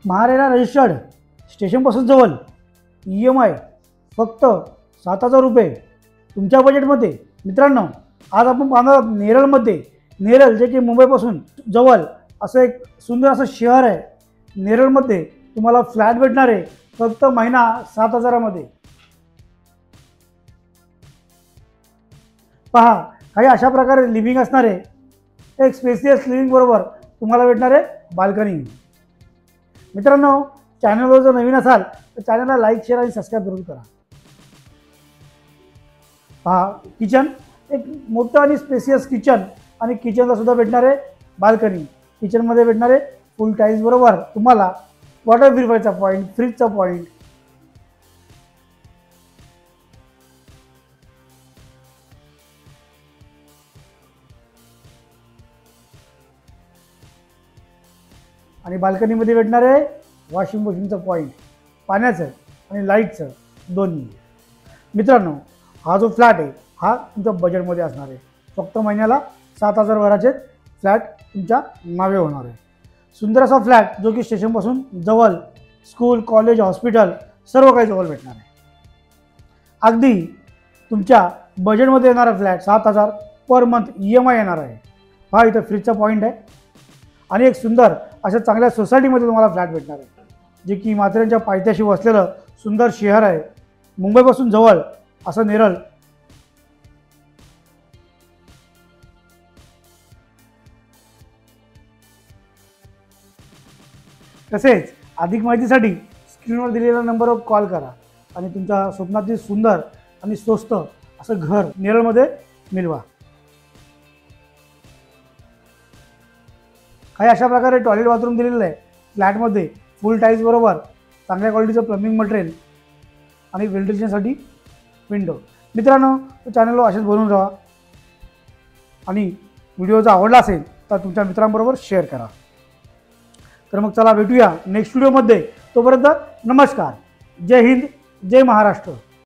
MahaRERA registered, स्टेशनपासून जवळ, EMI फक्त 7,000 रुपये तुमच्या बजेटमध्ये। मित्रांनो, आज आपण पाहणार नेरळमध्ये, नेरळ जे की मुंबईपासून जवळ असं एक सुंदर असं शहर आहे। नेरळमध्ये तुम्हाला फ्लॅट भेटणार आहे फक्त महिना 7,000 मध्ये। पहा, काही अशा प्रकारे लिव्हिंग असणार आहे। एक स्पेसियस लिव्हिंग बरोबर तुम्हाला भेटणार आहे बाल्कनी। मित्रांनो, चॅनलवर जर नवीन असाल तर चॅनलला लाईक, शेअर आणि सबस्क्राईब जरूर करा। पहा, किचन एक मोठं आणि स्पेसियस किचन, आणि किचनला सुद्धा भेटणार आहे बाल्कनी। किचनमध्ये भेटणार आहे फुल टाईल्स बरोबर तुम्हाला वॉटर प्युरिफायरचा पॉईंट, फ्रीजचा पॉईंट, आणि बाल्कनीमध्ये भेटणार आहे वॉशिंग मशीनचं पॉईंट, पाण्याचं आणि लाईटचं दोन्ही। मित्रांनो, हा जो फ्लॅट आहे हा तुमच्या बजेटमध्ये असणार आहे। फक्त महिन्याला 7,000 भराचे फ्लॅट तुमच्या नावे होणार आहे। सुंदर असा फ्लॅट जो की स्टेशनपासून जवळ, स्कूल, कॉलेज, हॉस्पिटल सर्व काही जवळ भेटणार आहे। अगदी तुमच्या बजेटमध्ये येणारा फ्लॅट 7,000 पर मंथ EMI येणार आहे। हा इथं फ्रीजचा पॉईंट आहे, आणि एक सुंदर अशा चांगल्या सोसायटीमध्ये तुम्हाला फ्लॅट भेटणार आहे, जे की माथेरानच्या पायथ्याशी वसलेलं सुंदर शहर आहे। मुंबईपासून जवळ असं नेरळ। तसेच अधिक माहितीसाठी स्क्रीनवर दिलेल्या नंबरवर कॉल करा आणि तुमच्या स्वप्नातील सुंदर आणि स्वस्त असं घर नेरळमध्ये मिळवा। काही अशा प्रकारे टॉयलेट बाथरूम दिलेलं आहे फ्लॅटमध्ये, फुल टाईल्स बरोबर चांगल्या क्वालिटीचं प्लंबिंग मटेरियल आणि वेंटिलेशनसाठी विंडो। मित्रांनो, चॅनलला असेच बनवून राहा, आणि व्हिडिओ जर आवडला असेल तर तुमच्या मित्रांबरोबर शेअर करा। तर मग चला भेटूया नेक्स्ट व्हिडिओमध्ये। तोपर्यंत नमस्कार, जय हिंद, जय महाराष्ट्र।